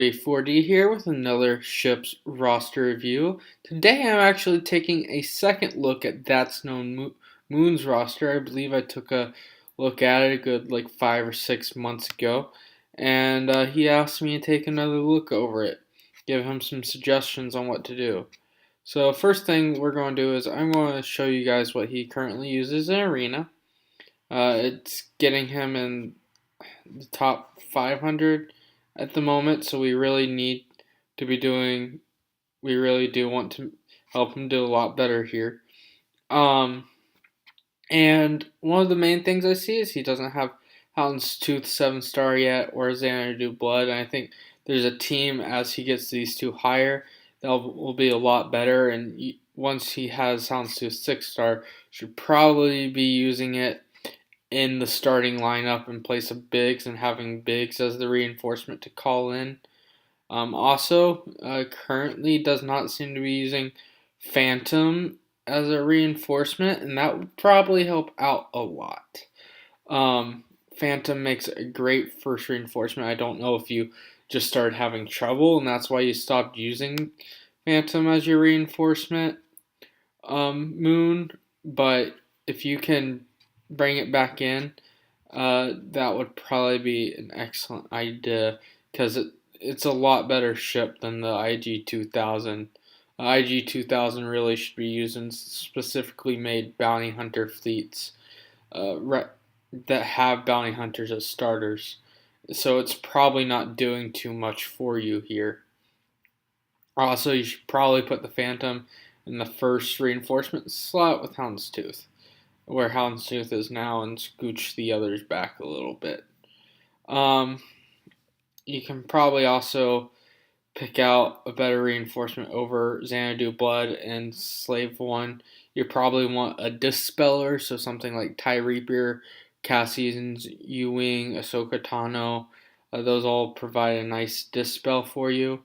4D here with another ship's roster review. Today I'm actually taking a second look at That's Known Moon's roster. I believe I took a look at it a good like 5 or 6 months ago, and he asked me to take another look over it, give him some suggestions on what to do. So first thing we're going to do is I'm going to show you guys what he currently uses in Arena. It's getting him in the top 500 at the moment, so we really need to be doing. We really do want to help him do a lot better here. Um, and one of the main things I see is he doesn't have Houndstooth 7-star yet or Xanadu Blood. And I think there's a team as he gets these two higher that will be a lot better. And once he has Houndstooth 6-star, should probably be using it in the starting lineup in place of Biggs and having Biggs as the reinforcement to call in. Currently does not seem to be using Phantom as a reinforcement, and that would probably help out a lot. Phantom makes a great first reinforcement. I don't know if you just started having trouble and that's why you stopped using Phantom as your reinforcement, Moon, but if you can bring it back in, that would probably be an excellent idea because it's a lot better ship than the IG 2000. IG 2000 really should be used in specifically made bounty hunter fleets that have bounty hunters as starters. So it's probably not doing too much for you here. Also, you should probably put the Phantom in the first reinforcement slot with Houndstooth, where Houndstooth is now, and scooch the others back a little bit. You can probably also pick out a better reinforcement over Xanadu Blood and Slave 1. You probably want a Dispeller, so something like Tie Reaper, Cassian's U-Wing, Ahsoka Tano. Those all provide a nice dispel for you,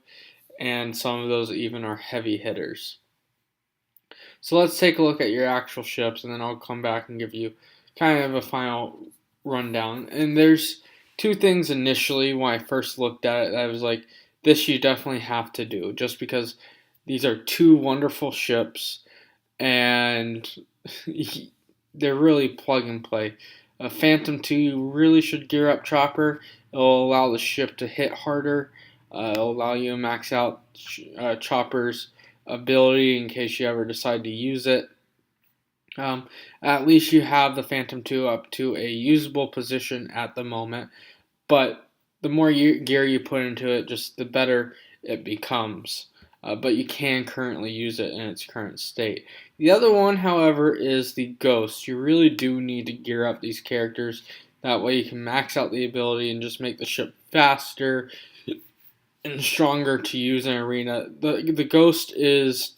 and some of those even are heavy hitters. So let's take a look at your actual ships, and then I'll come back and give you kind of a final rundown. And there's two things initially when I first looked at it that I was like, this you definitely have to do, just because these are two wonderful ships, and they're really plug and play. Phantom 2, you really should gear up Chopper. It'll allow the ship to hit harder. It'll allow you to max out Chopper's ability in case you ever decide to use it. At least you have the Phantom 2 up to a usable position at the moment, but the more gear you put into it, just the better it becomes. But you can currently use it in its current state. The other one, however, is the Ghost. You really do need to gear up these characters. That way you can max out the ability and just make the ship faster and stronger to use in Arena. The Ghost is,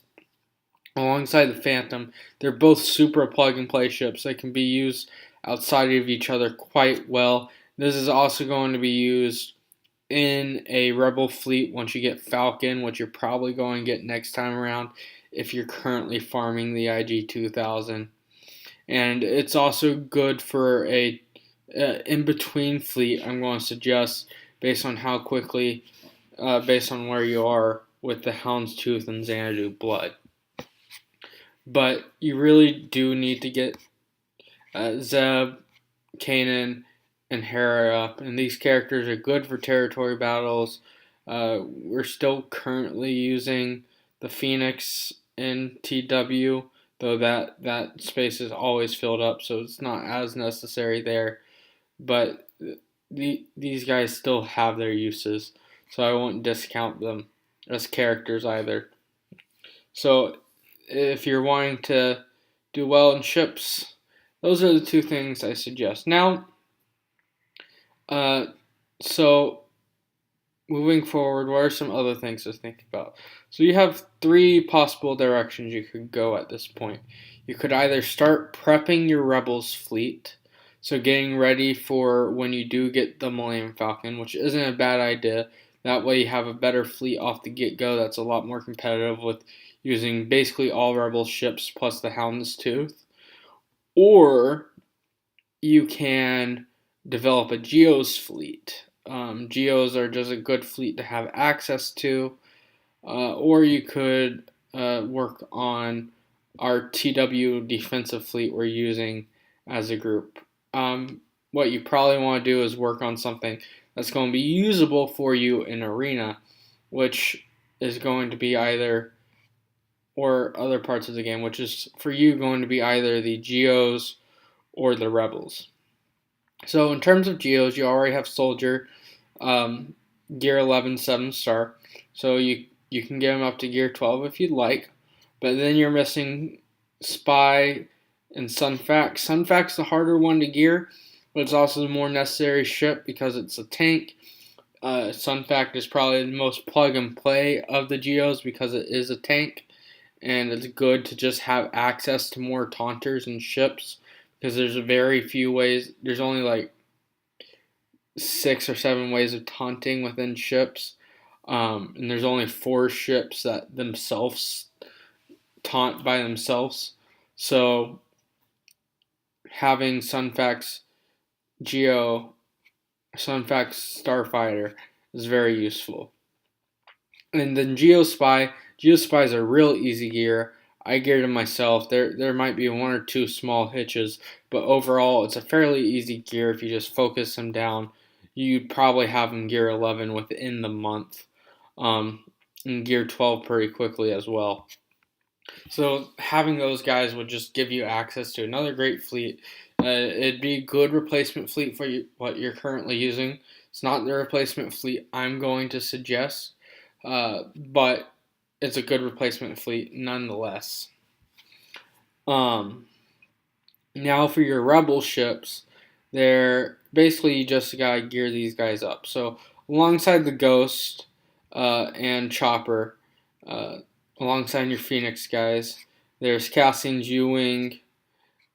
alongside the Phantom, they're both super plug and play ships. They can be used outside of each other quite well. This is also going to be used in a Rebel fleet once you get Falcon, which you're probably going to get next time around if you're currently farming the IG 2000. And it's also good for a in-between fleet, I'm going to suggest, based on how quickly, based on where you are with the Houndstooth and Xanadu Blood. But you really do need to get Zeb, Kanan, and Hera up, and these characters are good for territory battles. We're still currently using the Phoenix in TW, though that space is always filled up, so it's not as necessary there. But these guys still have their uses, so I won't discount them as characters either. So if you're wanting to do well in ships, those are the two things I suggest. Now, so moving forward, what are some other things to think about? So you have three possible directions you could go at this point. You could either start prepping your Rebels fleet, so getting ready for when you do get the Millennium Falcon, which isn't a bad idea. That way you have a better fleet off the get-go that's a lot more competitive with using basically all Rebel ships plus the Houndstooth. Or you can develop a Geos fleet. Geos are just a good fleet to have access to, or you could work on our TW defensive fleet we're using as a group. What you probably want to do is work on something that's going to be usable for you in arena, which is going to be either, or other parts of the game, which is for you going to be either the Geos or the Rebels. So in terms of Geos, you already have Soldier, um, gear 11, 7-star. So you can get him up to gear 12 if you'd like. But then you're missing Spy and Sunfac. Sunfac's the harder one to gear, but it's also the more necessary ship because it's a tank. Sunfac is probably the most plug and play of the Geos because it is a tank, and it's good to just have access to more taunters and ships because there's very few ways. There's only like 6 or 7 ways of taunting within ships, and there's only 4 ships that themselves taunt by themselves. So having Geo, Sunfac's Starfighter is very useful. And then Geospy is a real easy gear. I geared him myself. There might be 1 or 2 small hitches, but overall it's a fairly easy gear if you just focus him down. You'd probably have him gear 11 within the month, and gear 12 pretty quickly as well. So having those guys would just give you access to another great fleet. It'd be a good replacement fleet for what you're currently using. It's not the replacement fleet I'm going to suggest, but it's a good replacement fleet nonetheless. Now for your rebel ships, they're basically you just gotta gear these guys up. So alongside the Ghost and Chopper, alongside your Phoenix guys, there's Cassian's U-Wing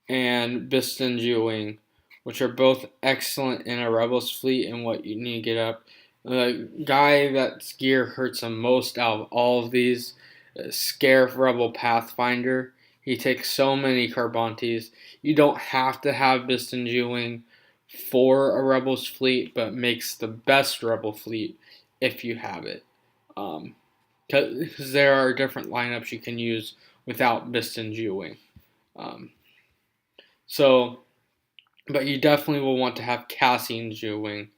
and Biston's U-Wing, which are both excellent in a Rebels fleet and what you need to get up. The guy that's gear hurts the most out of all of these, Scarif Rebel Pathfinder. He takes so many Carbantes. You don't have to have Biston's U-Wing for a Rebels fleet, but makes the best Rebel fleet if you have it. Because there are different lineups you can use without Biston's U-Wing. But you definitely will want to have Cassian's U-Wing,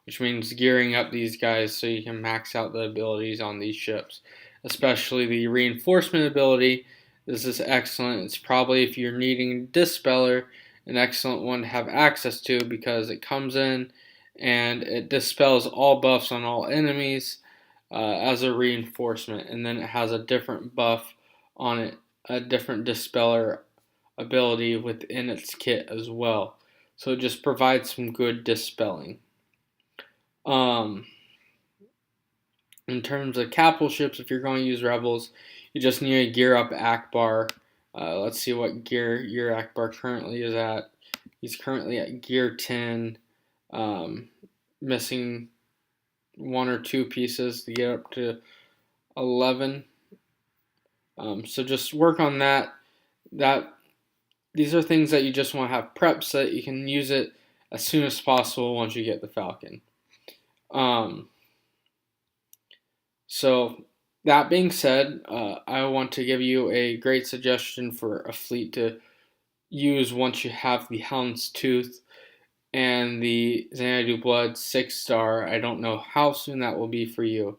which means gearing up these guys so you can max out the abilities on these ships, especially the reinforcement ability. This is excellent. It's probably, if you're needing Dispeller, an excellent one to have access to because it comes in and it dispels all buffs on all enemies as a reinforcement, and then it has a different buff on it, a different Dispeller ability within its kit as well. So it just provides some good dispelling. In terms of capital ships, if you're going to use Rebels, you just need to gear up Akbar. Let's see what gear your Akbar currently is at. He's currently at gear 10, missing 1 or 2 pieces to get up to 11. So just work on that. These are things that you just want to have prepped so that you can use it as soon as possible once you get the Falcon. So that being said, I want to give you a great suggestion for a fleet to use once you have the Houndstooth and the Xanadu Blood 6-star. I don't know how soon that will be for you.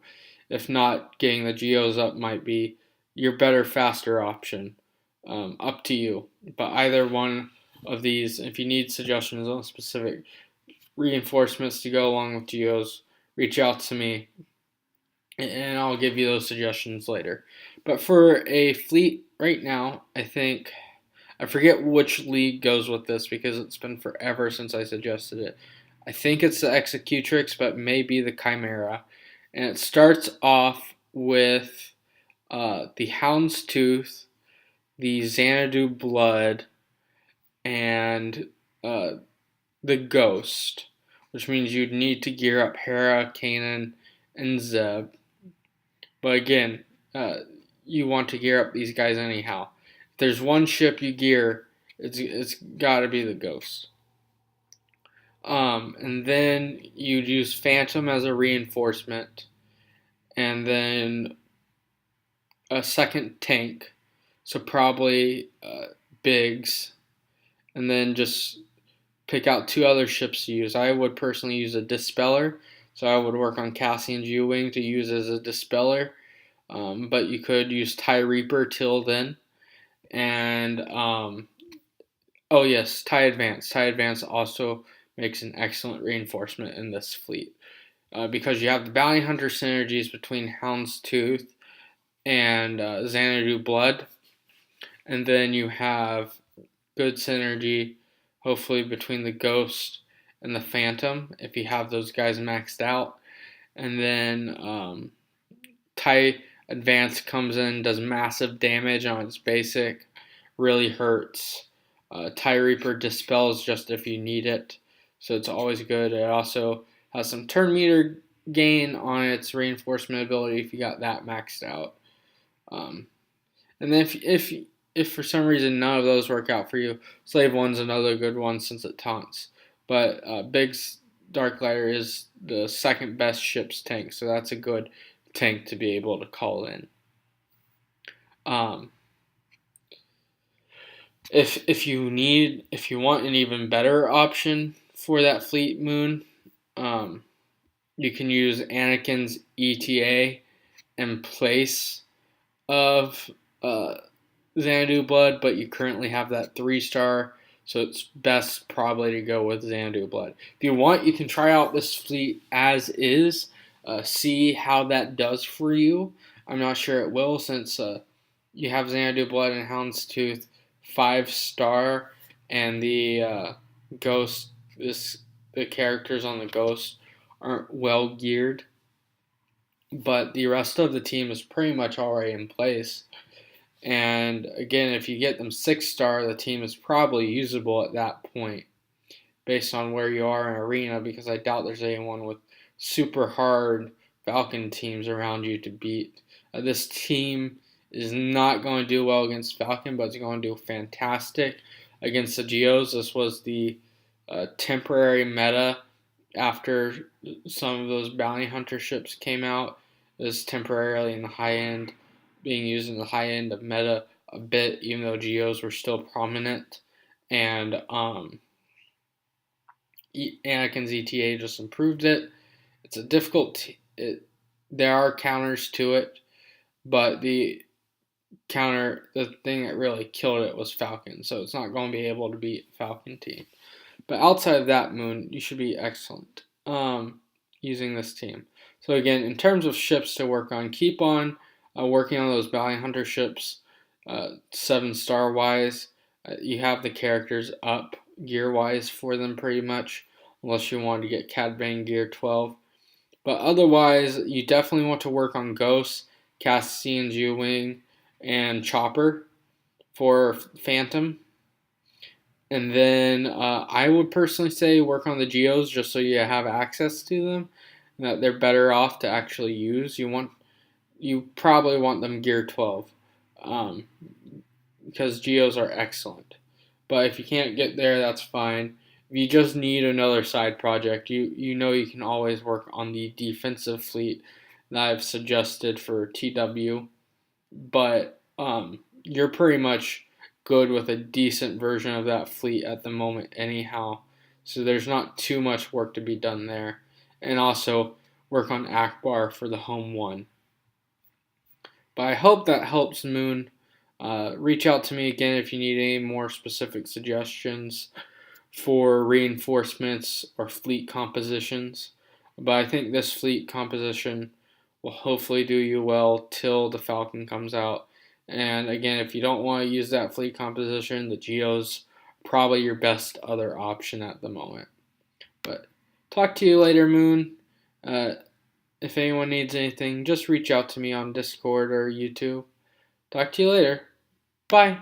If not, getting the Geos up might be your better, faster option. Up to you. But either one of these, if you need suggestions on specific reinforcements to go along with Geos, reach out to me and I'll give you those suggestions later. But for a fleet right now, I forget which league goes with this because it's been forever since I suggested it. I think it's the Executrix, but maybe the Chimaera. And it starts off with the Houndstooth, the Xanadu Blood, and the Ghost, which means you'd need to gear up Hera, Kanan, and Zeb. But again, you want to gear up these guys anyhow. If there's one ship you gear, it's got to be the Ghost. And then you'd use Phantom as a reinforcement, and then a second tank, so probably Biggs, and then just pick out 2 other ships to use. I would personally use a Dispeller, so I would work on Cassian's U-Wing to use as a Dispeller, but you could use TIE Reaper till then, and oh yes, TIE Advance. TIE Advance also makes an excellent reinforcement in this fleet. Because you have the bounty hunter synergies between Houndstooth and Xanadu Blood, and then you have good synergy, hopefully, between the Ghost and the Phantom if you have those guys maxed out, and then TIE Advance comes in, does massive damage on its basic, really hurts. TIE Reaper dispels just if you need it, so it's always good. It also has some turn meter gain on its reinforcement ability if you got that maxed out. And then if for some reason none of those work out for you, Slave One's another good one since it taunts. But Bigg's Dark Glider is the second best ship's tank, so that's a good tank to be able to call in. If you want an even better option for that fleet, Moon, you can use Anakin's ETA in place of Xanadu Blood, but you currently have that 3-star, so it's best probably to go with Xanadu Blood. If you want, you can try out this fleet as is, see how that does for you. I'm not sure it will, since you have Xanadu Blood and Houndstooth 5-star, and the Ghost, the characters on the Ghost aren't well geared, but the rest of the team is pretty much already in place. And again, if you get them 6-star, the team is probably usable at that point, based on where you are in arena, because I doubt there's anyone with super hard Falcon teams around you to beat. This team is not going to do well against Falcon, but it's going to do fantastic against the Geos. This was the temporary meta after some of those bounty hunter ships came out. It was temporarily in the high end, being used in the high end of meta a bit, even though Geos were still prominent. And Anakin's ETA just improved it. It's a difficult. There are counters to it, but the thing that really killed it was Falcon. So it's not going to be able to beat Falcon team. But outside of that, Moon, you should be excellent using this team. So again, in terms of ships to work on, keep on working on those bounty hunter ships, 7-star wise. You have the characters up gear wise for them pretty much, unless you want to get Cad Bane gear 12. But otherwise, you definitely want to work on Ghost, Cassian's U-Wing, and Chopper for Phantom. And then I would personally say work on the Geos just so you have access to them, and that they're better off to actually use. You probably want them gear 12, because Geos are excellent. But if you can't get there, that's fine. If you just need another side project, you know you can always work on the defensive fleet that I've suggested for TW. But you're pretty much good with a decent version of that fleet at the moment anyhow. So there's not too much work to be done there. And also work on Akbar for the home one. But I hope that helps, Moon. Reach out to me again if you need any more specific suggestions for reinforcements or fleet compositions. But I think this fleet composition will hopefully do you well till the Falcon comes out. And again, if you don't want to use that fleet composition, the Geo's probably your best other option at the moment. But talk to you later, Moon. If anyone needs anything, just reach out to me on Discord or YouTube. Talk to you later. Bye.